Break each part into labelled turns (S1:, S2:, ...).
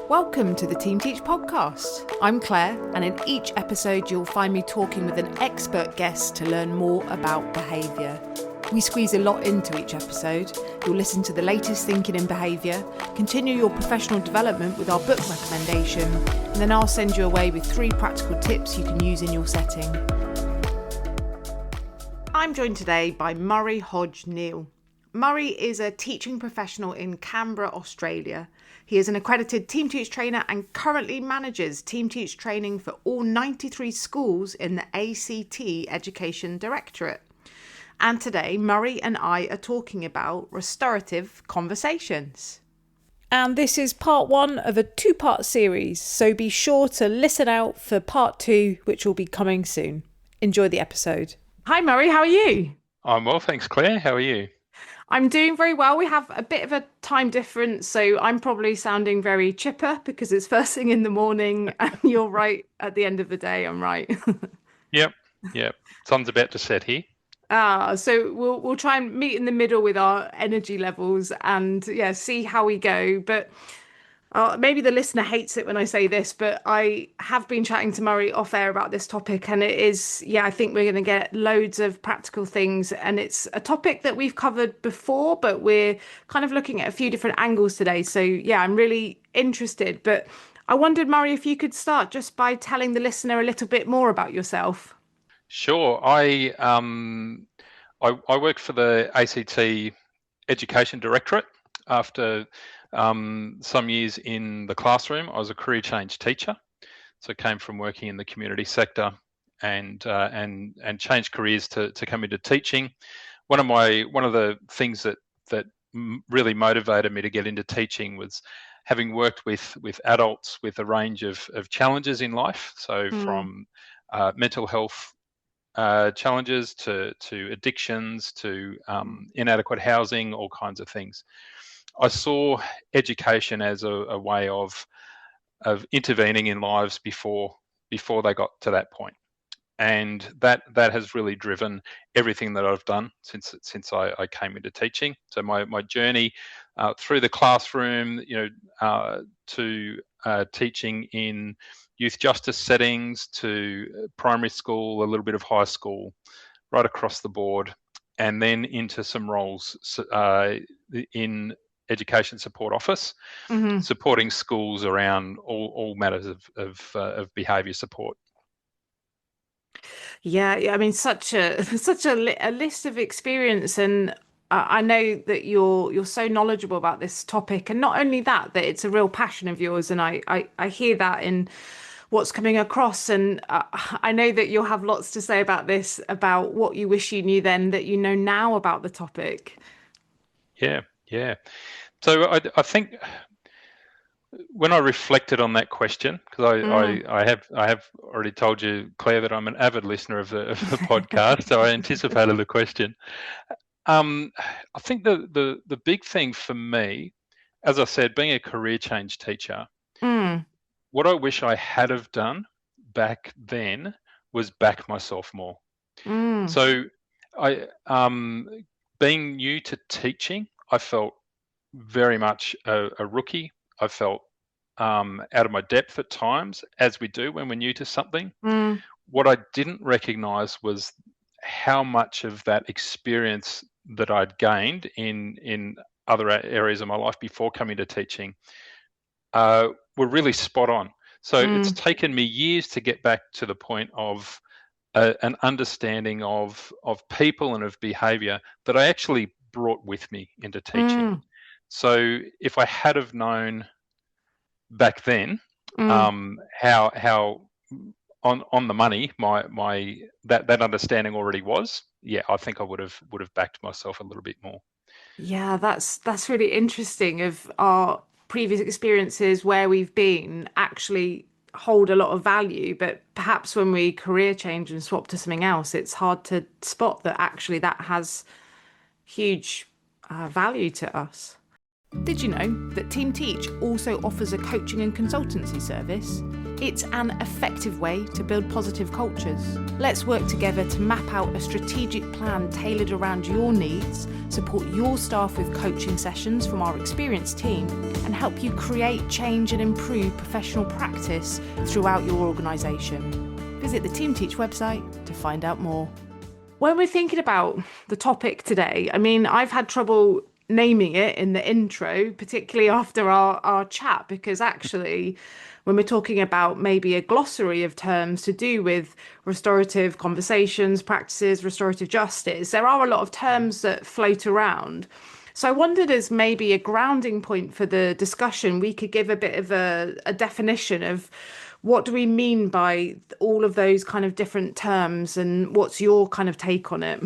S1: Welcome to the Team Teach podcast. I'm Clare, and in each episode you'll find me talking with an expert guest to learn more about behaviour. We squeeze a lot into each episode. You'll listen to the latest thinking in behaviour, continue your professional development with our book recommendation, and then I'll send you away with 3 practical tips you can use in your setting. I'm joined today by Murray Hodge-Neill. Murray is a teaching professional in Canberra, Australia. He is an accredited Team Teach trainer and currently manages Team Teach training for all 93 schools in the ACT Education Directorate. And today, Murray and I are talking about restorative conversations. And this is part 1 of a 2-part series, so be sure to listen out for part 2, which will be coming soon. Enjoy the episode. Hi Murray, how are you?
S2: I'm well, thanks Claire. How are you?
S1: I'm doing very well. We have a bit of a time difference, so I'm probably sounding very chipper because it's first thing in the morning and you're right at the end of the day. I'm right.
S2: Yep. Sun's about to set here.
S1: So we'll try and meet in the middle with our energy levels and see how we go. But maybe the listener hates it when I say this, but I have been chatting to Murray off air about this topic, and it is, I think we're going to get loads of practical things, and it's a topic that we've covered before, but we're kind of looking at a few different angles today. So I'm really interested, but I wondered, Murray, if you could start just by telling the listener a little bit more about yourself.
S2: Sure. I work for the ACT Education Directorate. After some years in the classroom, I was a career change teacher. So I came from working in the community sector and changed careers to come into teaching. One of the things that really motivated me to get into teaching was having worked with adults with a range of challenges in life. So from mental health challenges to addictions to inadequate housing, all kinds of things. I saw education as a way of intervening in lives before they got to that point, and that has really driven everything that I've done since I came into teaching. So my journey through the classroom, to teaching in youth justice settings, to primary school, a little bit of high school, right across the board, and then into some roles in Education Support Office, supporting schools around all matters of behaviour support.
S1: Yeah, I mean, such a list of experience, and I know that you're so knowledgeable about this topic, and not only that it's a real passion of yours, and I hear that in what's coming across, and I know that you'll have lots to say about this, about what you wish you knew then that you know now about the topic.
S2: Yeah. So I think when I reflected on that question, because I have already told you, Claire, that I'm an avid listener of the podcast, so I anticipated the question. I think the big thing for me, as I said, being a career change teacher, what I wish I had have done back then was back myself more. So I being new to teaching, I felt very much a rookie. I felt out of my depth at times, as we do when we're new to something. What I didn't recognise was how much of that experience that I'd gained in other areas of my life before coming to teaching were really spot on. So it's taken me years to get back to the point of an understanding of people and of behaviour that I actually brought with me into teaching. So if I had have known back then how on the money my that understanding already was, I think I would have backed myself a little bit more.
S1: Yeah, that's really interesting. Of our previous experiences where we've been actually hold a lot of value, but perhaps when we career change and swap to something else, it's hard to spot that actually that has huge value to us. Did you know that Team Teach also offers a coaching and consultancy service? It's an effective way to build positive cultures. Let's work together to map out a strategic plan tailored around your needs, support your staff with coaching sessions from our experienced team, and help you create, change and improve professional practice throughout your organisation. Visit the Team Teach website to find out more. When we're thinking about the topic today, I mean, I've had trouble naming it in the intro, particularly after our chat, because actually when we're talking about maybe a glossary of terms to do with restorative conversations, practices, restorative justice, there are a lot of terms that float around. So I wondered, as maybe a grounding point for the discussion, we could give a bit of a definition of what do we mean by all of those kind of different terms, and what's your kind of take on it?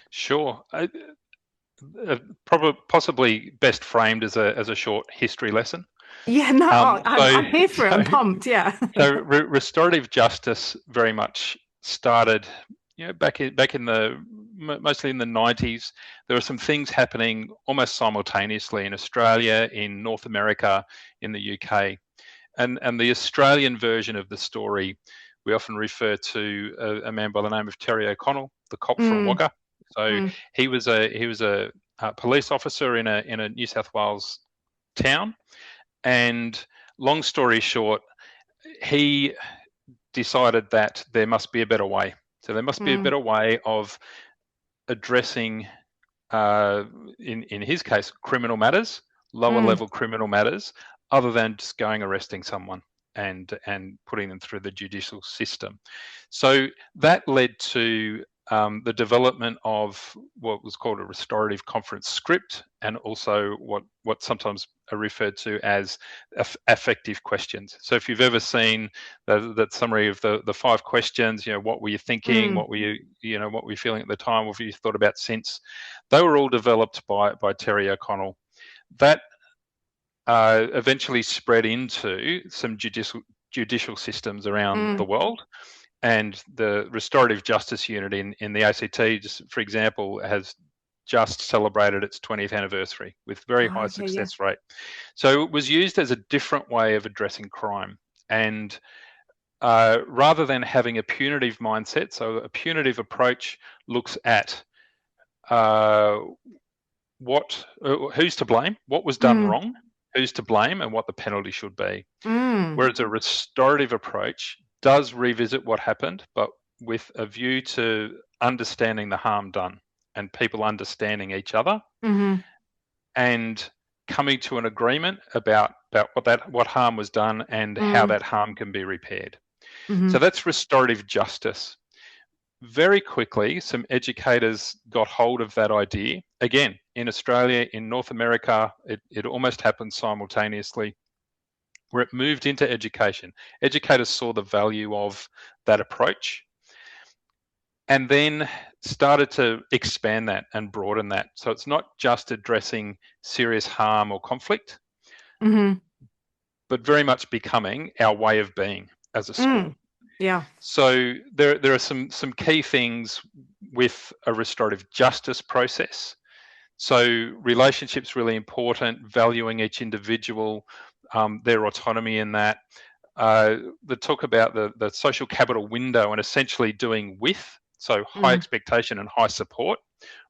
S2: Sure. Probably possibly best framed as a short history lesson.
S1: Yeah, no, I'm here for it. I'm pumped. Yeah.
S2: So restorative justice very much started, back in the mostly in the 90s. There were some things happening almost simultaneously in Australia, in North America, in the UK, and the Australian version of the story we often refer to a man by the name of Terry O'Connell, the cop from Wagga. So he was a police officer in a New South Wales town, and long story short, he decided that there must be a better way. So there must be a better way of addressing, in his case, criminal matters, lower level criminal matters, other than just going arresting someone and putting them through the judicial system. So that led to the development of what was called a restorative conference script, and also what sometimes are referred to as affective questions. So if you've ever seen that summary of the 5 questions, what were you thinking, what were you feeling at the time, what have you thought about since, they were all developed by Terry O'Connell. That eventually spread into some judicial systems around the world. And the Restorative Justice Unit in the ACT, just for example, has just celebrated its 20th anniversary with very high success rate. So it was used as a different way of addressing crime. And rather than having a punitive mindset, so a punitive approach looks at who's to blame, what was done wrong, who's to blame, and what the penalty should be. Whereas a restorative approach does revisit what happened, but with a view to understanding the harm done and people understanding each other, and coming to an agreement about what harm was done and how that harm can be repaired. So that's restorative justice. Very quickly, some educators got hold of that idea. Again, in Australia, in North America, it almost happened simultaneously, where it moved into education. Educators saw the value of that approach and then started to expand that and broaden that. So it's not just addressing serious harm or conflict, but very much becoming our way of being as a school.
S1: Yeah.
S2: So there are some key things with a restorative justice process. So relationships really important, valuing each individual, their autonomy in that. The talk about the social capital window and essentially doing with, so high expectation and high support,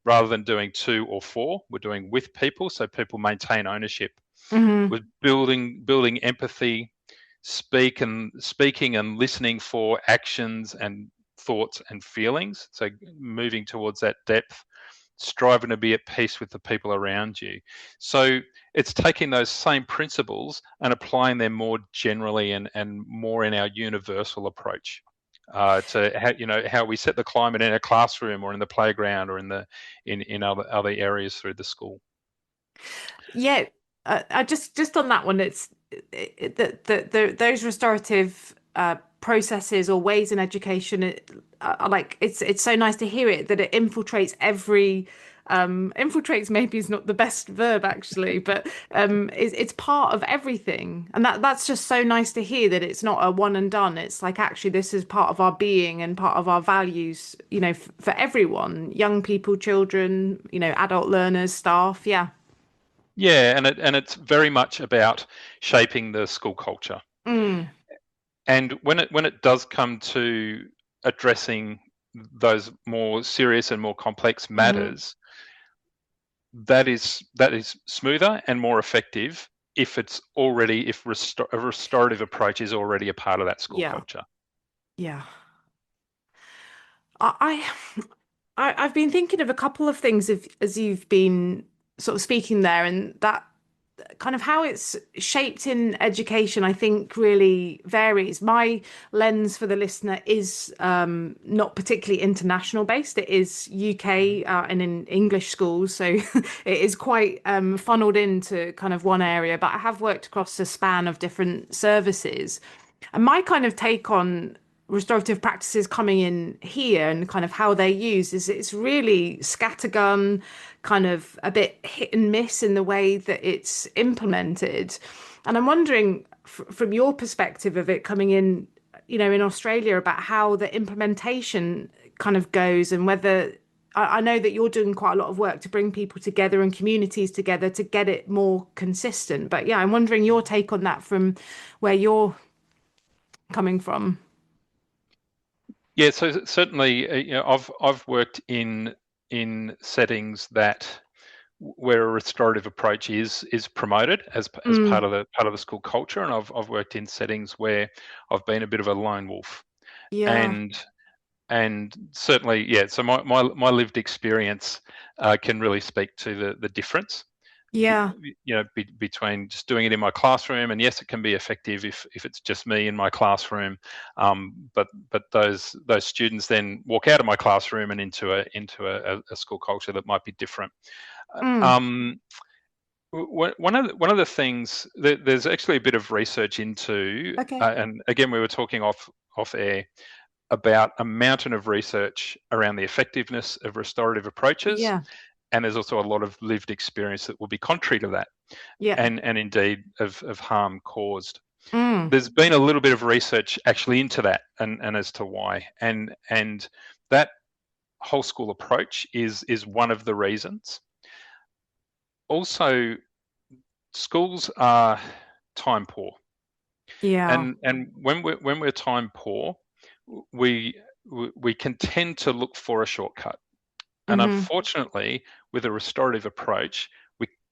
S2: rather than doing to or for. We're doing with people, so people maintain ownership. We're building empathy, speaking and listening for actions and thoughts and feelings. So moving towards that depth, striving to be at peace with the people around you. So it's taking those same principles and applying them more generally and more in our universal approach to how we set the climate in a classroom or in the playground or in other areas through the school.
S1: Yeah, I just on that one, it's those restorative processes or ways in education, it's so nice to hear it that it infiltrates every infiltrates maybe is not the best verb actually, but it's part of everything, and that's just so nice to hear, that it's not a one and done. It's like, actually this is part of our being and part of our values, for everyone, young people, children, adult learners, staff.
S2: Yeah, and it's very much about shaping the school culture.
S1: Mm,
S2: And when it does come to addressing those more serious and more complex
S1: hmm.
S2: matters, that is smoother and more effective if it's already a restorative approach is already a part of that school
S1: Yeah,
S2: culture.
S1: yeah. I, I've been thinking of a couple of things as you've been sort of speaking there, and that kind of how it's shaped in education, I think really varies. My lens for the listener is not particularly international based. It is UK and in English schools. So it is quite funneled into kind of one area, but I have worked across a span of different services. And my kind of take on restorative practices coming in here and kind of how they're used is it's really scattergun, kind of a bit hit and miss in the way that it's implemented. And I'm wondering from your perspective of it coming in, in Australia about how the implementation kind of goes and whether I know that you're doing quite a lot of work to bring people together and communities together to get it more consistent. But yeah, I'm wondering your take on that from where you're coming from.
S2: Yeah, so certainly, I've worked in settings that where a restorative approach is promoted as
S1: Mm,
S2: part of the school culture, and I've worked in settings where I've been a bit of a lone wolf,
S1: yeah,
S2: and certainly, yeah. So my lived experience can really speak to the difference,
S1: yeah.
S2: between just doing it in my classroom, and yes, it can be effective if it's just me in my classroom, but those students then walk out of my classroom and into a school culture that might be different.
S1: Mm,
S2: Um, one of the things that there's actually a bit of research into,
S1: okay.
S2: and again, we were talking off air about a mountain of research around the effectiveness of restorative approaches,
S1: Yeah,
S2: and there's also a lot of lived experience that will be contrary to that,
S1: yeah.
S2: and indeed of harm caused.
S1: Mm,
S2: There's been a little bit of research actually into that, and as to why, and that whole school approach is one of the reasons. Also, schools are time poor,
S1: yeah.
S2: and when we're time poor, we we can tend to look for a shortcut. And
S1: Mm-hmm.
S2: unfortunately, with a restorative approach,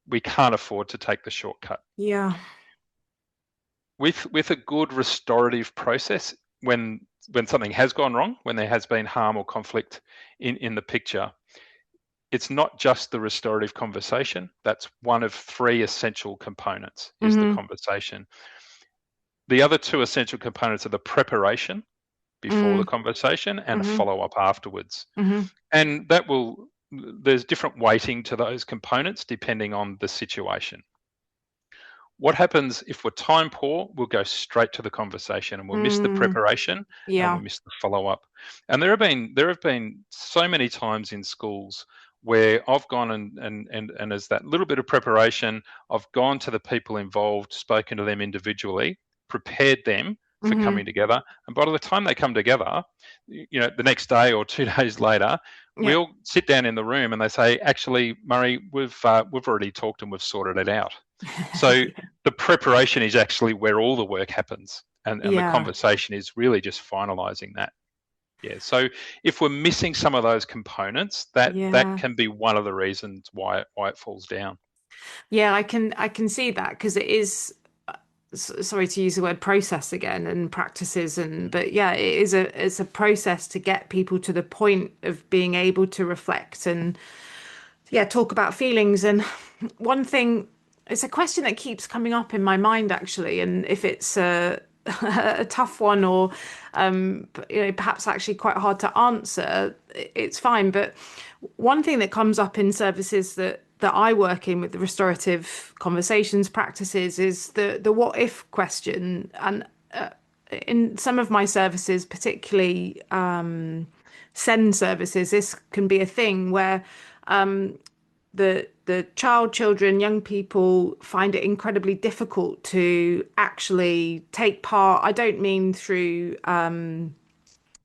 S2: we can't afford to take the shortcut.
S1: Yeah.
S2: With a good restorative process, when something has gone wrong, when there has been harm or conflict in the picture, it's not just the restorative conversation. That's one of three essential components, is the
S1: Mm-hmm.
S2: conversation. The other two essential components are the preparation before the
S1: Mm,
S2: conversation and a
S1: mm-hmm.
S2: follow-up afterwards.
S1: Mm-hmm.
S2: And there's different weighting to those components depending on the situation. What happens if we're time poor? We'll go straight to the conversation and we'll miss the
S1: Mm,
S2: preparation and we'll
S1: yeah.
S2: miss the follow-up. And there have been so many times in schools where I've gone and as that little bit of preparation, I've gone to the people involved, spoken to them individually, prepared them for
S1: Mm-hmm.
S2: coming together. And by the time they come together, the next day or 2 days later, we
S1: Yeah.
S2: all sit down in the room and they say, "Actually, Murray, we've already talked and we've sorted it out." So the preparation is actually where all the work happens, and the
S1: Yeah.
S2: conversation is really just finalizing that. Yeah. So if we're missing some of those components, that
S1: Yeah.
S2: can be one of the reasons why it falls down.
S1: Yeah, I can see that because it is sorry to use the word process again and practices and but yeah, it's a process to get people to the point of being able to reflect and yeah, talk about feelings. And one thing, it's a question that keeps coming up in my mind actually, and if it's a tough one or perhaps actually quite hard to answer, it's fine. But one thing that comes up in services that I work in with the restorative conversations practices is the what if question. And in some of my services, particularly send services, this can be a thing where the children, young people find it incredibly difficult to actually take part. I don't mean through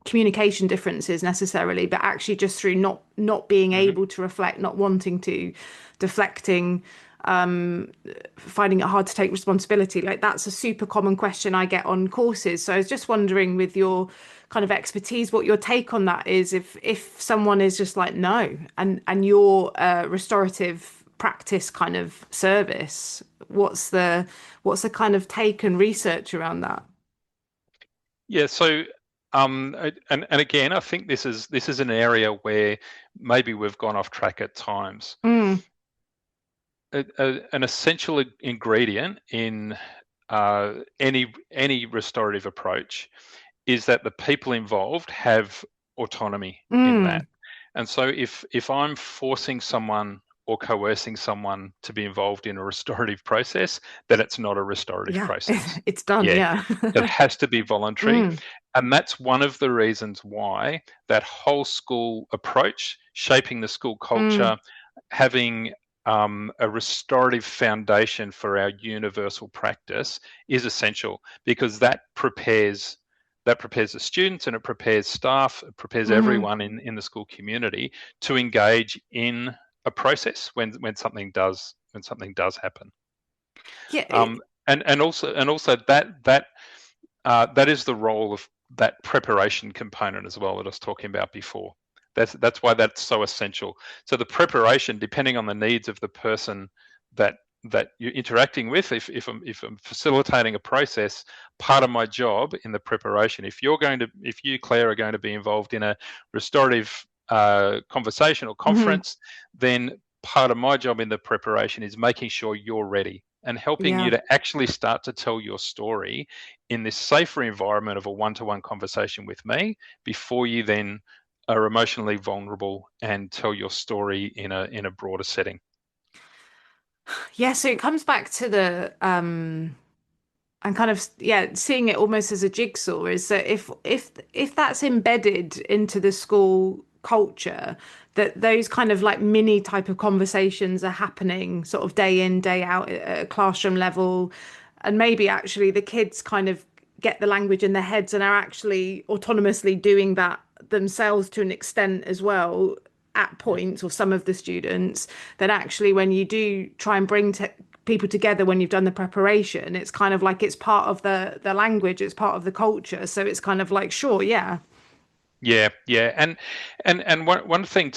S1: communication differences necessarily, but actually just through not being
S2: Hmm.
S1: able to reflect, not wanting to, deflecting. finding it hard to take responsibility? Like that's a super common question I get on courses. So I was just wondering, with your kind of expertise, what your take on that is. If someone is just like no, and your restorative practice kind of service, what's the kind of take and research around that?
S2: Yeah, so and again, I think this is an area where maybe we've gone off track at times.
S1: Mm,
S2: An essential ingredient in any restorative approach is that the people involved have autonomy in that.
S1: mm,
S2: And so if I'm forcing someone or coercing someone to be involved in a restorative process, then it's not a restorative
S1: yeah,
S2: process.
S1: it's done.
S2: Yeah,
S1: Yeah.
S2: it has to be voluntary.
S1: Mm,
S2: And that's one of the reasons why that whole school approach, shaping the school
S1: mm,
S2: culture, having a restorative foundation for our universal practice is essential, because that prepares the students, and it prepares staff, it prepares
S1: hmm.
S2: everyone in the school community to engage in a process when something does happen.
S1: Yeah.
S2: And also that is the role of that preparation component as well that I was talking about before. That's why that's so essential. So the preparation, depending on the needs of the person that you're interacting with, if I'm facilitating a process, part of my job in the preparation, if you, Claire, are going to be involved in a restorative conversation or
S1: Hmm.
S2: conference, then part of my job in the preparation is making sure you're ready and helping you
S1: Yeah.
S2: to actually start to tell your story in this safer environment of a one-to-one conversation with me, before you then are emotionally vulnerable and tell your story in a broader setting.
S1: Yeah. So it comes back to the and kind of, yeah, seeing it almost as a jigsaw, is that if that's embedded into the school culture, that those kind of like mini type of conversations are happening sort of day in day out at a classroom level, and maybe actually the kids kind of get the language in their heads and are actually autonomously doing that themselves to an extent as well at points, or some of the students, then actually when you do try and bring people together when you've done the preparation, it's kind of like it's part of the language, it's part of the culture, so it's kind of like, sure, yeah.
S2: Yeah, and one thing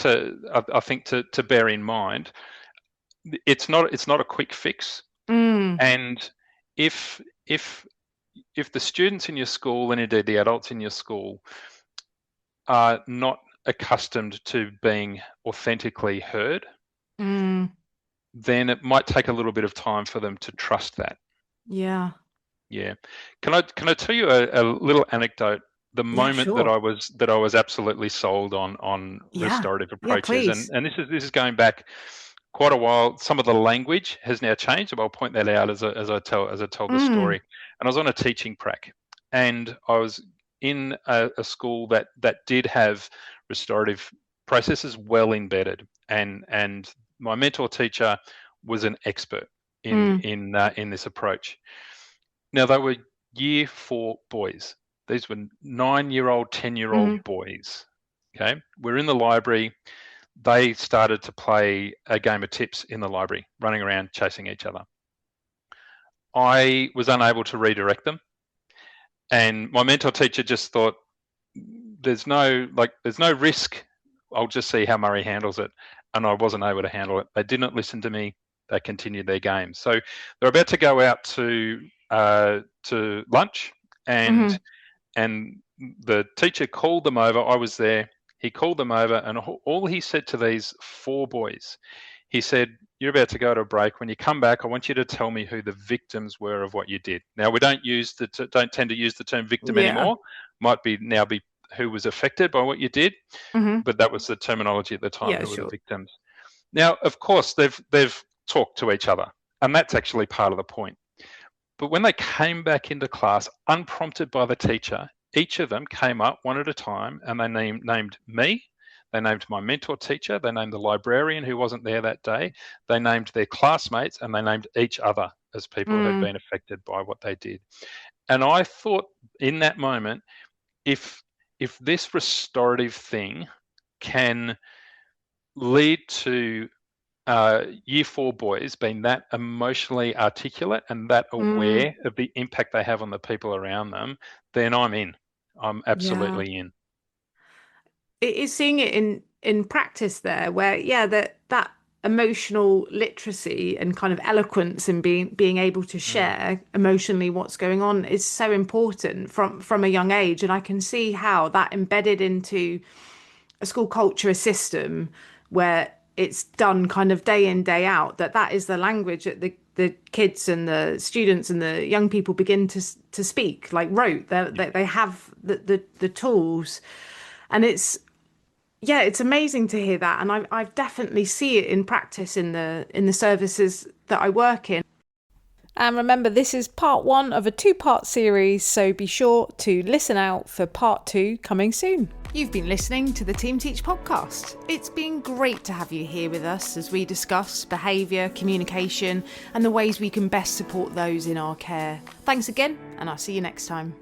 S2: I think to bear in mind, it's not a quick fix.
S1: Mm,
S2: And if if if the students in your school, and indeed the adults in your school, are not accustomed to being authentically heard,
S1: mm,
S2: then it might take a little bit of time for them to trust that.
S1: yeah.
S2: Yeah. Can I tell you a little anecdote? The
S1: Yeah,
S2: moment
S1: sure.
S2: that I was absolutely sold on
S1: Yeah.
S2: restorative
S1: Yeah,
S2: approaches,
S1: please.
S2: and this is going back quite a while. Some of the language has now changed, but I'll point that out as I tell the
S1: Mm,
S2: story. And I was on a teaching prac, and I was in a school that did have restorative processes well embedded, and my mentor teacher was an expert
S1: mm,
S2: in this approach. Now, they were year four boys. These were 9-year-old, 10-year-old
S1: mm,
S2: boys. Okay. We're in the library. They started to play a game of tips in the library, running around chasing each other. I was unable to redirect them. And my mentor teacher just thought, there's no risk. I'll just see how Murray handles it. And I wasn't able to handle it. They didn't listen to me. They continued their game. So they're about to go out to lunch, and
S1: mm,
S2: and the teacher called them over. I was there. He called them over, and all he said to these four boys, he said, "You're about to go to a break. When you come back, I want you to tell me who the victims were of what you did." Now, we don't tend to use the term victim
S1: yeah.
S2: anymore. Might be now be who was affected by what you did,
S1: Hmm.
S2: but that was the terminology at the time.
S1: Yeah,
S2: Who were the
S1: sure.
S2: victims? Now, of course, they've talked to each other, and that's actually part of the point. But when they came back into class, unprompted by the teacher, each of them came up one at a time, and they named me. They named my mentor teacher. They named the librarian who wasn't there that day. They named their classmates, and they named each other as people who had
S1: Mm,
S2: been affected by what they did. And I thought in that moment, if this restorative thing can lead to year 4 boys being that emotionally articulate and that aware of the impact they have on the people around them, then I'm in. I'm absolutely in.
S1: It is seeing it in practice there, where that emotional literacy and kind of eloquence and being able to share emotionally what's going on is so important from a young age. And I can see how that embedded into a school culture, a system where it's done kind of day in, day out, that is the language that the kids and the students and the young people begin to speak, like rote. They have the tools, and it's amazing to hear that. And I definitely see it in practice in the services that I work in. And remember, this is part 1 of a 2-part series, so be sure to listen out for part 2 coming soon. You've been listening to the Team Teach podcast. It's been great to have you here with us as we discuss behaviour, communication, and the ways we can best support those in our care. Thanks again, and I'll see you next time.